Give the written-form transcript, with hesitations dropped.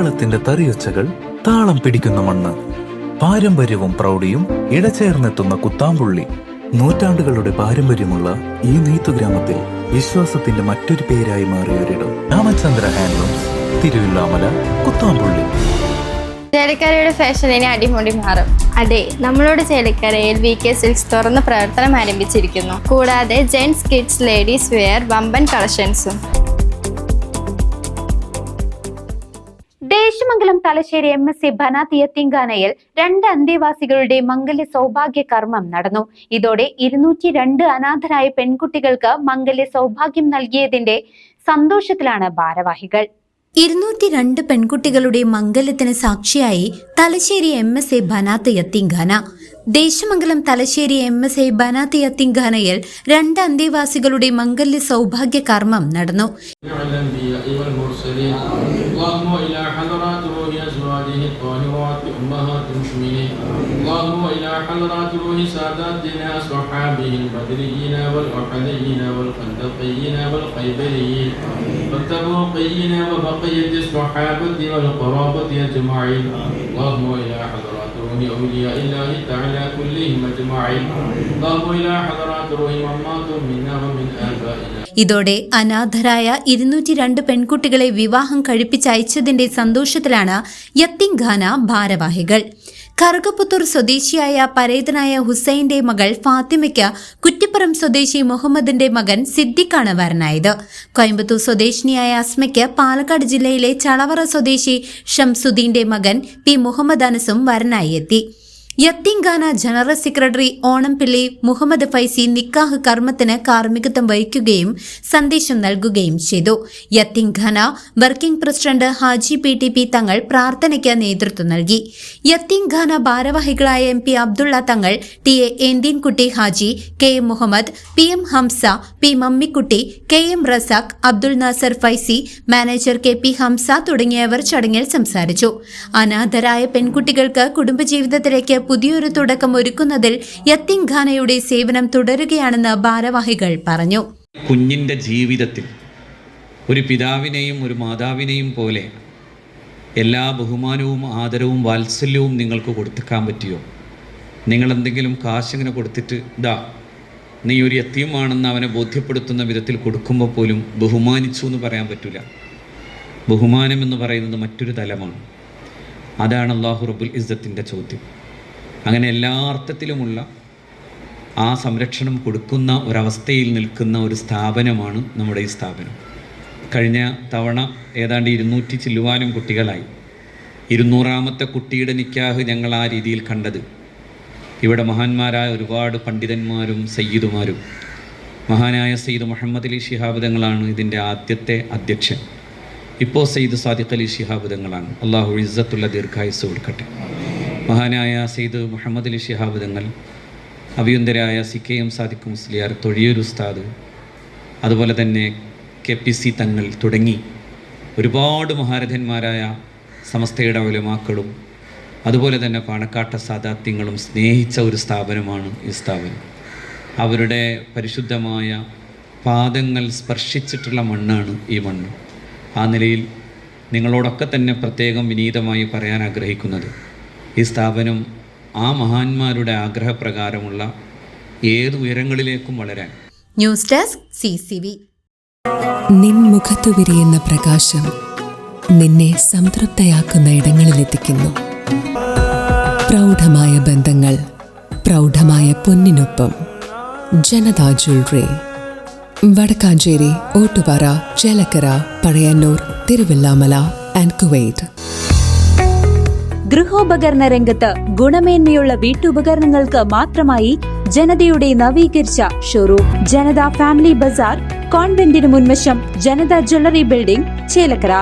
കേരളത്തിന്റെ തറിയൊച്ചകൾ താളം പിടിക്കുന്ന മണ്ണ്, പാരമ്പര്യവും പ്രൗഢിയും ഇടചേർന്നെത്തുന്ന കുത്താമ്പുള്ളി. നൂറ്റാണ്ടുകളുടെ പാരമ്പര്യമുള്ള ഈ നെയ്ത്തുഗ്രാമത്തിൽ വിശ്വാസത്തിന്റെ മറ്റൊരു പേരായി മാറിയൊരിടം. രാമചന്ദ്ര ഹാൻഡ്ലൂംസ്, തിരുവില്ലാമല, കുത്താമ്പുള്ളി. ചേലക്കരയുടെ ഫാഷൻ ഇനി അടിമുടി മാറും. അതെ, നമ്മളോട് ചേലക്കരയിൽ VK സിൽക്സ് തുറന്ന് പ്രവർത്തനം ആരംഭിച്ചിരിക്കുന്നു. കൂടാതെ ജെന്റ്സ്, കിഡ്സ്, ലേഡീസ് വെയർ വമ്പൻ കളക്ഷൻസും. ദേശമംഗലം തലശ്ശേരി MSc ബനാത്ത് യത്തീംഖാനയിൽ 2 അന്തേവാസികളുടെ മംഗല്യ സൗഭാഗ്യ കർമ്മം നടന്നു. ഇതോടെ 202 അനാഥരായ പെൺകുട്ടികൾക്ക് മംഗല്യ സൗഭാഗ്യം നൽകിയതിന്റെ സന്തോഷത്തിലാണ് ഭാരവാഹികൾ. 202 പെൺകുട്ടികളുടെ മംഗല്യത്തിന് സാക്ഷിയായി തലശ്ശേരി MSc ബനാത്ത് യത്തീംഖാന. ദേശമംഗലം തലശ്ശേരി MSc ബനാത്ത് യത്തീംഖാനയിൽ 2 അന്തേവാസികളുടെ മംഗല്യ സൗഭാഗ്യ കർമ്മം നടന്നു. أولياء الله تعالى كلهم أجمعين اللهم إلى حضرات روحهم أماتهم منا ومن آبائنا. ഇതോടെ അനാഥരായ 202 പെൺകുട്ടികളെ വിവാഹം കഴിപ്പിച്ചയച്ചതിന്റെ സന്തോഷത്തിലാണ് യത്തീംഖാന ഭാരവാഹികൾ. കറുകപ്പുത്തൂർ സ്വദേശിയായ പരേതനായ ഹുസൈന്റെ മകൾ ഫാത്തിമയ്ക്ക് കുറ്റിപ്പുറം സ്വദേശി മുഹമ്മദിന്റെ മകൻ സിദ്ദിഖാണ് വരനായത്. കോയമ്പത്തൂർ സ്വദേശിനിയായ അസ്മയ്ക്ക് പാലക്കാട് ജില്ലയിലെ ചളവറ സ്വദേശി ഷംസുദ്ദീന്റെ മകൻ P മുഹമ്മദ് അനസും വരനായി എത്തി. യത്തീംഖാന ജനറൽ സെക്രട്ടറി ഓണംപിള്ളി മുഹമ്മദ് ഫൈസി നിക്കാഹ് കർമ്മത്തിന് കാർമ്മികത്വം വഹിക്കുകയും സന്ദേശം നൽകുകയും ചെയ്തു. യത്തീംഖാന വർക്കിംഗ് പ്രസിഡന്റ് ഹാജി PTP തങ്ങൾ പ്രാർത്ഥനയ്ക്ക് നേതൃത്വം നൽകി. യത്തീംഖാന ഭാരവാഹികളായ MP Abdulla Thangal, TA Enthinkutty Haji, KM Muhammad, PM Hamsa, P Mammikutty, KM Razak, Abdul Nasar Faizi, manager KP Hamsa തുടങ്ങിയവർ ചടങ്ങിൽ സംസാരിച്ചു. അനാഥരായ പെൺകുട്ടികൾക്ക് കുടുംബജീവിതത്തിലേക്ക് പുതിയൊരു തുടക്കം ഒരുക്കുന്നതിൽ യത്തീംഖാനയുടെ സേവനം തുടരുകയാണെന്ന് ഭാരവാഹികൾ പറഞ്ഞു. കുഞ്ഞിൻ്റെ ജീവിതത്തിൽ ഒരു പിതാവിനെയും ഒരു മാതാവിനെയും പോലെ എല്ലാ ബഹുമാനവും ആദരവും വാത്സല്യവും നിങ്ങൾക്ക് കൊടുക്കാൻ പറ്റിയോ? നിങ്ങൾ എന്തെങ്കിലും കാശിങ്ങനെ കൊടുത്തിട്ട് നീ ഒരു യത്തീമാണെന്ന് അവനെ ബോധ്യപ്പെടുത്തുന്ന വിധത്തിൽ കൊടുക്കുമ്പോൾ പോലും ബഹുമാനിച്ചു എന്ന് പറയാൻ പറ്റില്ല. ബഹുമാനം എന്ന് പറയുന്നത് മറ്റൊരു തലമാണ്. അതാണ് അല്ലാഹു റബ്ബുൽ ഇസ്സത്തിൻ്റെ ചോദ്യം. അങ്ങനെ എല്ലാ അർത്ഥത്തിലുമുള്ള ആ സംരക്ഷണം കൊടുക്കുന്ന ഒരവസ്ഥയിൽ നിൽക്കുന്ന ഒരു സ്ഥാപനമാണ് നമ്മുടെ ഈ സ്ഥാപനം. കഴിഞ്ഞ തവണ ഏതാണ്ട് 200 ചില്ലുവാനും കുട്ടികളായി. 200ാമത്തെ കുട്ടിയുടെ നിക്കാഹ് ഞങ്ങൾ ആ രീതിയിൽ കണ്ടത് ഇവിടെ മഹാന്മാരായ ഒരുപാട് പണ്ഡിതന്മാരും സയ്യിദുമാരും, മഹാനായ സയ്യിദ് മുഹമ്മദ് അലി ശിഹാബ് തങ്ങളാണ് ഇതിൻ്റെ ആദ്യത്തെ അധ്യക്ഷൻ. ഇപ്പോൾ സയ്യിദ് സാദിഖ് അലി ശിഹാബ് തങ്ങളാണ്. അള്ളാഹു ഇസ്സത്തുള്ള ദീർഘായുസ്സ് കൊടുക്കട്ടെ. മഹാനായ സയ്യിദ് മുഹമ്മദ് അലി ശിഹാബ് തങ്ങൾ, അഭിയന്തരായ CKM സാദിഖ് മുസ്ലിയാർ, തൊഴിയൂർ ഉസ്താദ്, അതുപോലെ തന്നെ KPC തങ്ങൾ തുടങ്ങി ഒരുപാട് മഹാരഥന്മാരായ സമസ്തയുടെ ഉലമാക്കളും അതുപോലെ തന്നെ പാണക്കാട്ട സാദാത്യങ്ങളും സ്നേഹിച്ച ഒരു സ്ഥാപനമാണ് ഈ സ്ഥാപനം. അവരുടെ പരിശുദ്ധമായ പാദങ്ങൾ സ്പർശിച്ചിട്ടുള്ള മണ്ണാണ് ഈ മണ്ണ്. ആ നിലയിൽ നിങ്ങളോടൊക്കെ തന്നെ പ്രത്യേകം വിനീതമായി പറയാൻ ആഗ്രഹിക്കുന്നത്, ഈ സ്ഥാപനം ആ മഹാന്മാരുടെ ആഗ്രഹപ്രകാരമുള്ള ഏത് ഉയരങ്ങളിലേക്കും വളരാൻ. News desk CCV. നിൻ മുഖത്തു വിരിയുന്ന പ്രകാശം നിന്നെ സംതൃപ്തയാക്കുന്ന ഇടങ്ങളിലെത്തിക്കുന്നു. പ്രൗഢമായ ബന്ധങ്ങൾ, പ്രൗഢമായ പൊന്നിനൊപ്പം. Janatha jewellery, Vadakkanchery, Ottupara, Chelakkara, Pazhayannur, Thiruvilwamala and Kuwait. ഗൃഹോപകരണ രംഗത്ത് ഗുണമേന്മയുള്ള വീട്ടുപകരണങ്ങൾക്ക് മാത്രമായി ജനതയുടെ നവീകരിച്ച ഷോറൂം ജനത ഫാമിലി ബസാർ, കോൺവെന്റിന് മുൻവശം, ജനത ജ്വല്ലറി ബിൽഡിംഗ്, ചേലക്കര.